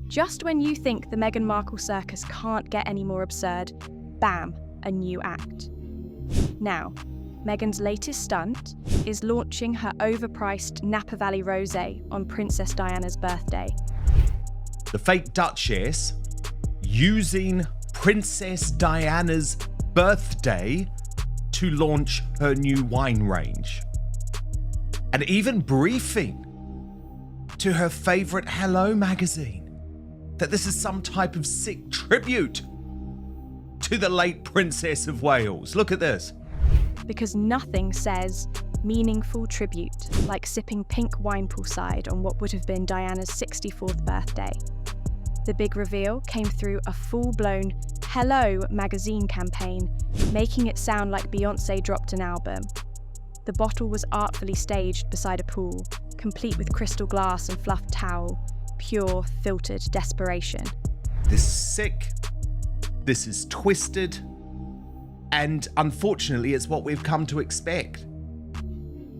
Just when you think the Meghan Markle circus can't get any more absurd, bam, a new act. Now, Meghan's latest stunt is launching her overpriced Napa Valley Rosé on Princess Diana's birthday. The fake Duchess using Princess Diana's birthday to launch her new wine range. And even briefing to her favourite Hello magazine that this is some type of sick tribute to the late Princess of Wales. Look at this. Because nothing says meaningful tribute like sipping pink wine poolside on what would have been Diana's 64th birthday. The big reveal came through a full-blown Hello magazine campaign, making it sound like Beyoncé dropped an album. The bottle was artfully staged beside a pool, complete with crystal glass and fluffed towel, pure, filtered desperation. This is sick, this is twisted, and unfortunately it's what we've come to expect.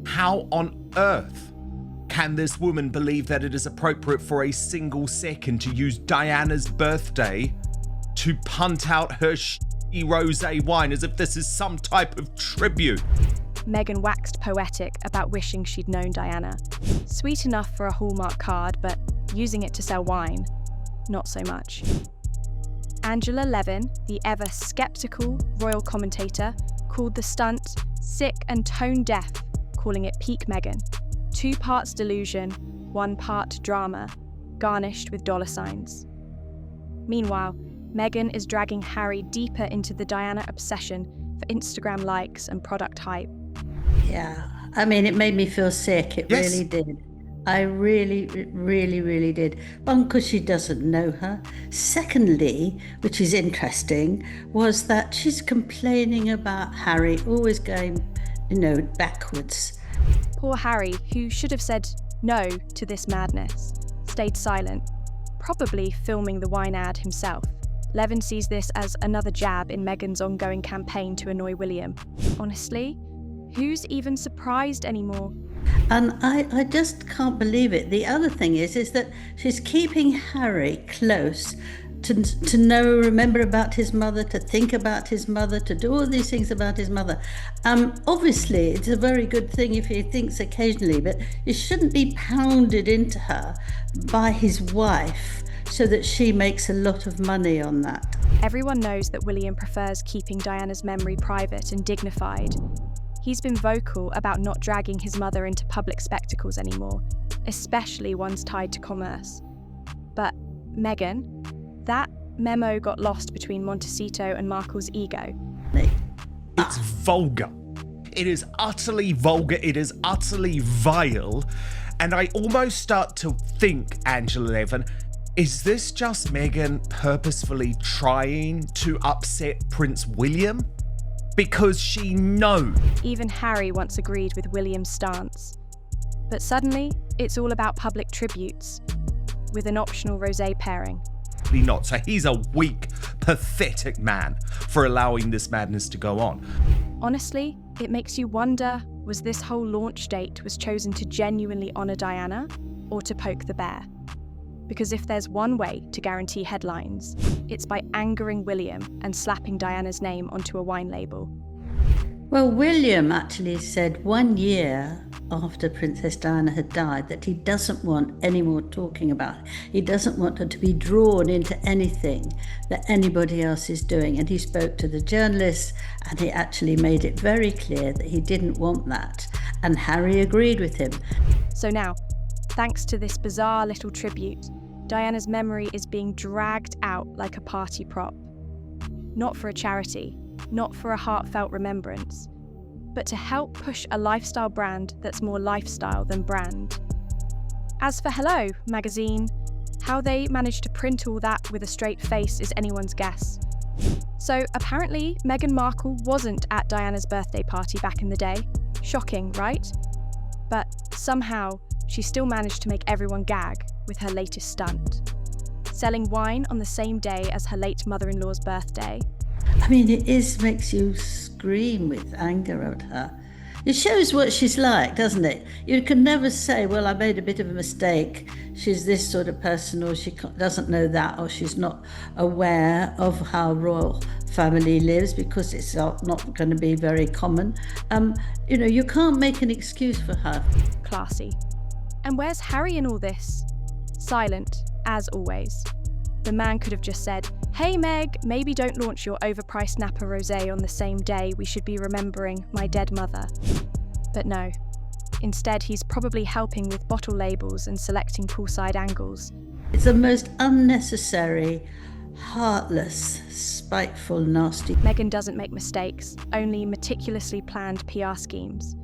How on earth can this woman believe that it is appropriate for a single second to use Diana's birthday to punt out her shitty rosé wine as if this is some type of tribute? Meghan waxed poetic about wishing she'd known Diana. Sweet enough for a Hallmark card, but using it to sell wine, not so much. Angela Levin, the ever sceptical royal commentator, called the stunt sick and tone deaf, calling it peak Meghan. 2 parts delusion, 1 part drama, garnished with dollar signs. Meanwhile, Meghan is dragging Harry deeper into the Diana obsession for Instagram likes and product hype. Yeah, I mean, it made me feel sick. It Yes. really did. I really did. One, because she doesn't know her. Secondly, which is interesting, was that she's complaining about Harry always going, backwards. Poor Harry, who should have said no to this madness, stayed silent, probably filming the wine ad himself. Levin sees this as another jab in Meghan's ongoing campaign to annoy William. Honestly, who's even surprised anymore? And I just can't believe it. The other thing is that she's keeping Harry close to remember about his mother, to think about his mother, to do all these things about his mother. Obviously, it's a very good thing if he thinks occasionally, but it shouldn't be pounded into her by his wife so that she makes a lot of money on that. Everyone knows that William prefers keeping Diana's memory private and dignified. He's been vocal about not dragging his mother into public spectacles anymore, especially ones tied to commerce. But Meghan, that memo got lost between Montecito and Markle's ego. It's vulgar. It is utterly vulgar. It is utterly vile. And I almost start to think, Angela Levin, is this just Meghan purposefully trying to upset Prince William? Because she knows. Even Harry once agreed with William's stance. But suddenly, it's all about public tributes, with an optional rosé pairing. Not. So he's a weak, pathetic man for allowing this madness to go on. Honestly, it makes you wonder, was this whole launch date was chosen to genuinely honour Diana or to poke the bear? Because if there's one way to guarantee headlines, it's by angering William and slapping Diana's name onto a wine label. Well, William actually said 1 year after Princess Diana had died that he doesn't want any more talking about it. He doesn't want her to be drawn into anything that anybody else is doing. And he spoke to the journalists and he actually made it very clear that he didn't want that. And Harry agreed with him. So now, thanks to this bizarre little tribute, Diana's memory is being dragged out like a party prop. Not for a charity, not for a heartfelt remembrance, but to help push a lifestyle brand that's more lifestyle than brand. As for Hello magazine, how they managed to print all that with a straight face is anyone's guess. So apparently Meghan Markle wasn't at Diana's birthday party back in the day. Shocking, right? But somehow she still managed to make everyone gag with her latest stunt. Selling wine on the same day as her late mother-in-law's birthday. I mean, makes you scream with anger at her. It shows what she's like, doesn't it? You can never say, well, I made a bit of a mistake. She's this sort of person, or she doesn't know that, or she's not aware of how royal family lives, because it's not going to be very common. You can't make an excuse for her. Classy. And where's Harry in all this? Silent, as always. The man could have just said, "Hey Meg, maybe don't launch your overpriced Napa Rosé on the same day we should be remembering my dead mother." But no. Instead, he's probably helping with bottle labels and selecting poolside angles. It's the most unnecessary, heartless, spiteful, nasty. Meghan doesn't make mistakes, only meticulously planned PR schemes.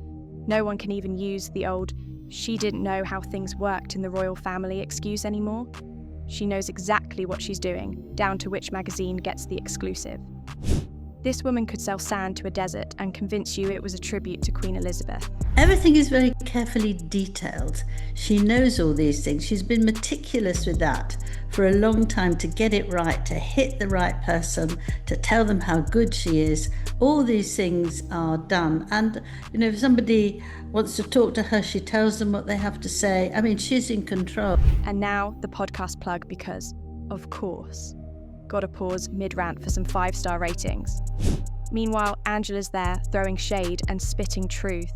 No one can even use the old "she didn't know how things worked in the royal family" excuse anymore. She knows exactly what she's doing, down to which magazine gets the exclusive. This woman could sell sand to a desert and convince you it was a tribute to Queen Elizabeth. Everything is very carefully detailed. She knows all these things. She's been meticulous with that for a long time, to get it right, to hit the right person, to tell them how good she is. All these things are done. And, if somebody wants to talk to her, she tells them what they have to say. I mean, she's in control. And now the podcast plug, because, of course, gotta pause mid-rant for some 5-star ratings. Meanwhile, Angela's there throwing shade and spitting truth.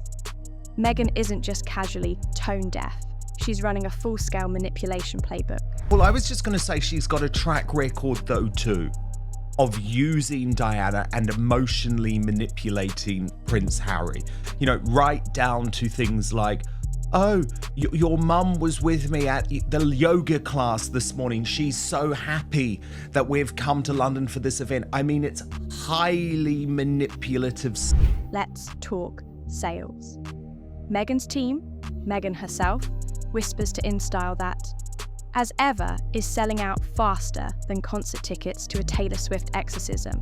Meghan isn't just casually tone deaf. She's running a full-scale manipulation playbook. Well, I was just going to say she's got a track record, though, too, of using Diana and emotionally manipulating Prince Harry. Right down to things like, "Oh, your mum was with me at the yoga class this morning. She's so happy that we've come to London for this event." I mean, it's highly manipulative. Let's talk sales. Meghan's team, Meghan herself, whispers to InStyle that, as ever, is selling out faster than concert tickets to a Taylor Swift exorcism.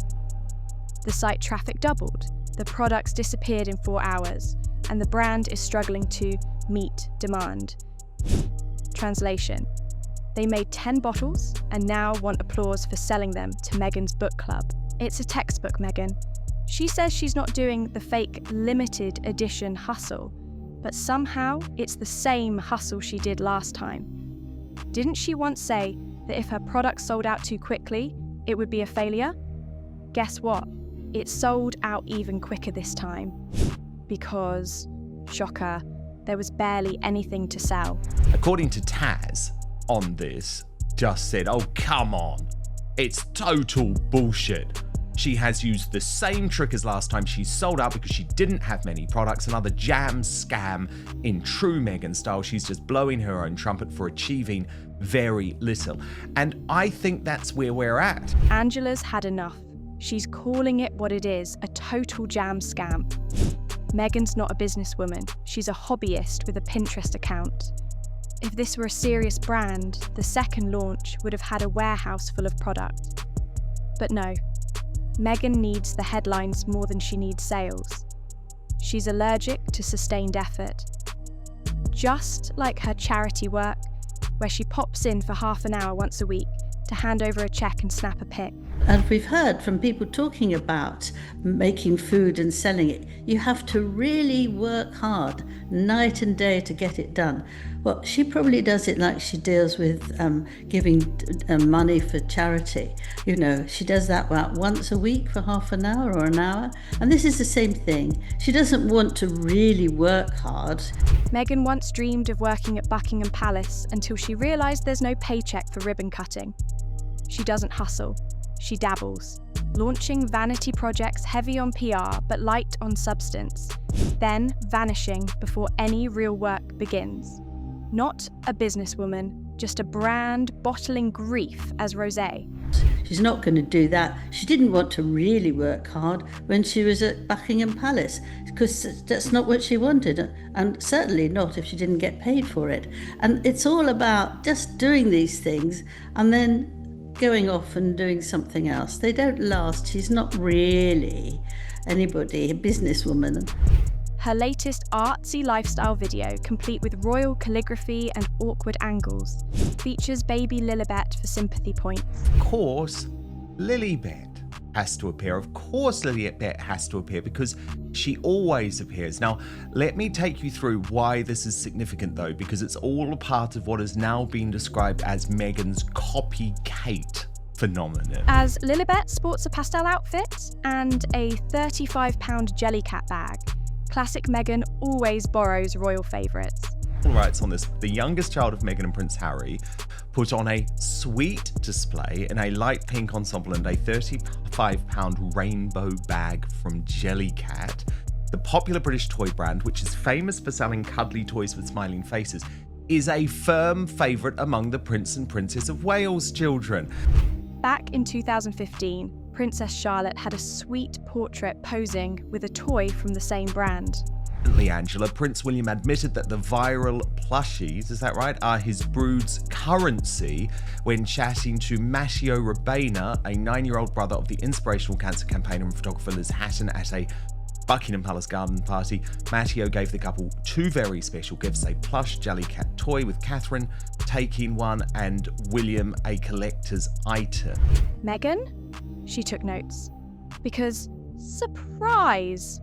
The site traffic doubled, the products disappeared in 4 hours, and the brand is struggling to meet demand. Translation: they made 10 bottles and now want applause for selling them to Meghan's book club. It's a textbook, Meghan. She says she's not doing the fake limited edition hustle, but somehow it's the same hustle she did last time. Didn't she once say that if her products sold out too quickly, it would be a failure? Guess what? It sold out even quicker this time. Because, shocker, there was barely anything to sell. According to Taz on this, just said, "Oh, come on. It's total bullshit. She has used the same trick as last time. She sold out because she didn't have many products. Another jam scam in true Meghan style. She's just blowing her own trumpet for achieving very little." And I think that's where we're at. Angela's had enough. She's calling it what it is, a total jam scam. Meghan's not a businesswoman. She's a hobbyist with a Pinterest account. If this were a serious brand, the second launch would have had a warehouse full of product. But no. Meghan needs the headlines more than she needs sales. She's allergic to sustained effort. Just like her charity work, where she pops in for half an hour once a week to hand over a check and snap a pic. And we've heard from people talking about making food and selling it. You have to really work hard, night and day, to get it done. Well, she probably does it like she deals with giving money for charity. She does that once a week for half an hour or an hour. And this is the same thing. She doesn't want to really work hard. Meghan once dreamed of working at Buckingham Palace until she realised there's no paycheck for ribbon cutting. She doesn't hustle. She dabbles, launching vanity projects heavy on PR but light on substance, then vanishing before any real work begins. Not a businesswoman, just a brand bottling grief as Rosé. She's not going to do that. She didn't want to really work hard when she was at Buckingham Palace, because that's not what she wanted, and certainly not if she didn't get paid for it. And it's all about just doing these things and then going off and doing something else. They don't last. She's not really anybody, a businesswoman. Her latest artsy lifestyle video, complete with royal calligraphy and awkward angles, features baby Lilibet for sympathy points. Of course, Lilibet has to appear. Of course, Lilibet has to appear, because She always appears. Now, let me take you through why this is significant though, because it's all a part of what has now been described as Meghan's copy Kate phenomenon. As Lilibet sports a pastel outfit and a £35 Jellycat bag, classic Meghan always borrows royal favourites. Writes on this, the youngest child of Meghan and Prince Harry put on a sweet display in a light pink ensemble and a £35 rainbow bag from Jellycat, the popular British toy brand, which is famous for selling cuddly toys with smiling faces, is a firm favourite among the Prince and Princess of Wales children. Back in 2015, Princess Charlotte had a sweet portrait posing with a toy from the same brand. Angela, Prince William admitted that the viral plushies, is that right, are his brood's currency when chatting to Matteo Rabena, a 9-year-old brother of the inspirational cancer campaigner and photographer Liz Hatton, at a Buckingham Palace garden party. Matteo gave the couple 2 very special gifts, a plush Jellycat toy with Catherine taking one and William a collector's item. Meghan? She took notes. Because, surprise!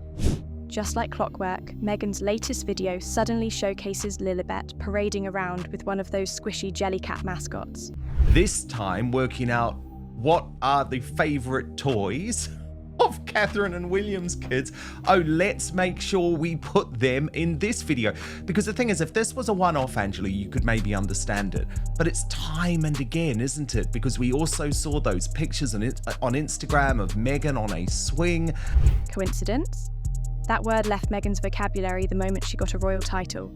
Just like clockwork, Meghan's latest video suddenly showcases Lilibet parading around with one of those squishy Jellycat mascots. This time working out what are the favourite toys of Catherine and William's kids. Oh, let's make sure we put them in this video. Because the thing is, if this was a one-off, Angela, you could maybe understand it. But it's time and again, isn't it? Because we also saw those pictures on Instagram of Meghan on a swing. Coincidence? That word left Meghan's vocabulary the moment she got a royal title.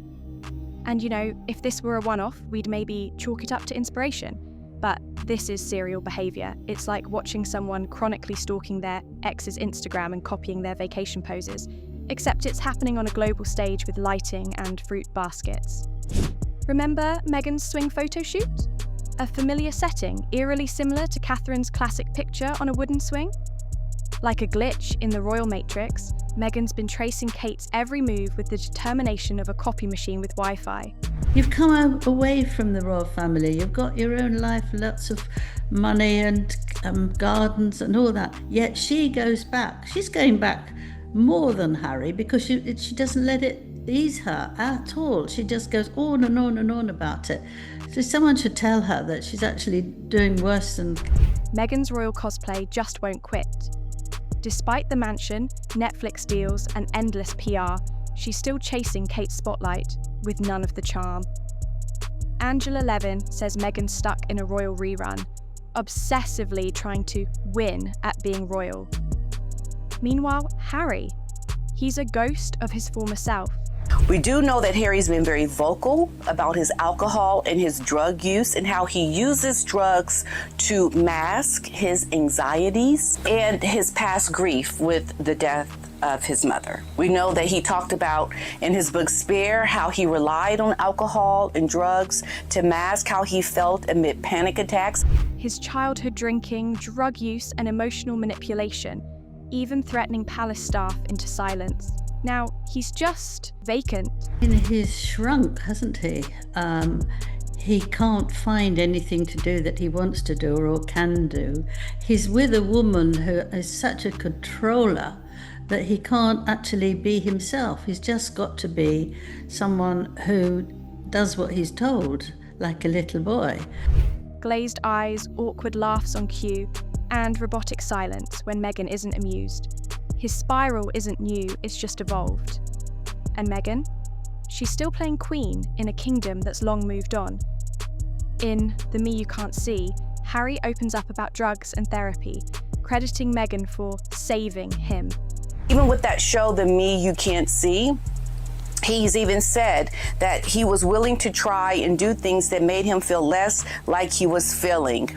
And you know, if this were a one-off, we'd maybe chalk it up to inspiration. But this is serial behaviour. It's like watching someone chronically stalking their ex's Instagram and copying their vacation poses. Except it's happening on a global stage with lighting and fruit baskets. Remember Meghan's swing photo shoot? A familiar setting, eerily similar to Catherine's classic picture on a wooden swing? Like a glitch in the royal matrix, Meghan's been tracing Kate's every move with the determination of a copy machine with Wi-Fi. You've come away from the royal family. You've got your own life, lots of money and gardens and all that. Yet she goes back. She's going back more than Harry because she doesn't let it ease her at all. She just goes on and on and on about it. So someone should tell her that she's actually doing worse than... Meghan's royal cosplay just won't quit. Despite the mansion, Netflix deals, and endless PR, she's still chasing Kate's spotlight, with none of the charm. Angela Levin says Meghan's stuck in a royal rerun, obsessively trying to win at being royal. Meanwhile, Harry, he's a ghost of his former self. We do know that Harry's been very vocal about his alcohol and his drug use and how he uses drugs to mask his anxieties and his past grief with the death of his mother. We know that he talked about in his book Spare how he relied on alcohol and drugs to mask how he felt amid panic attacks. His childhood drinking, drug use and emotional manipulation, even threatening palace staff into silence. Now, he's just vacant. He's shrunk, hasn't he? He can't find anything to do that he wants to do or can do. He's with a woman who is such a controller that he can't actually be himself. He's just got to be someone who does what he's told, like a little boy. Glazed eyes, awkward laughs on cue, and robotic silence when Meghan isn't amused. His spiral isn't new, it's just evolved. And Meghan? She's still playing queen in a kingdom that's long moved on. In The Me You Can't See, Harry opens up about drugs and therapy, crediting Meghan for saving him. Even with that show, The Me You Can't See, he's even said that he was willing to try and do things that made him feel less like he was feeling.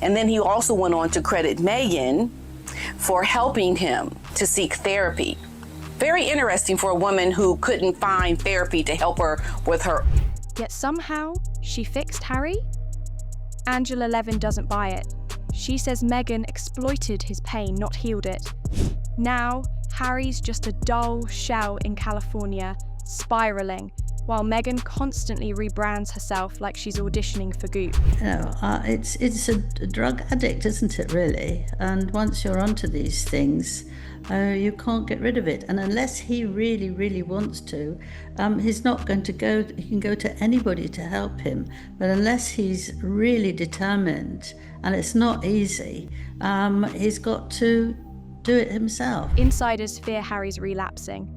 And then he also went on to credit Meghan for helping him to seek therapy. Very interesting for a woman who couldn't find therapy to help her with her. Yet somehow, she fixed Harry? Angela Levin doesn't buy it. She says Meghan exploited his pain, not healed it. Now, Harry's just a dull shell in California, spiraling, while Meghan constantly rebrands herself like she's auditioning for Goop. It's a drug addict, isn't it, really? And once you're onto these things, you can't get rid of it. And unless he really, really wants to, he's not going to go. He can go to anybody to help him, but unless he's really determined, and it's not easy, he's got to do it himself. Insiders fear Harry's relapsing.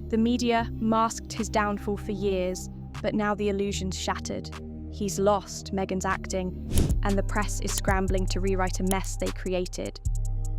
The media masked his downfall for years, but now the illusion's shattered. He's lost Meghan's acting, and the press is scrambling to rewrite a mess they created.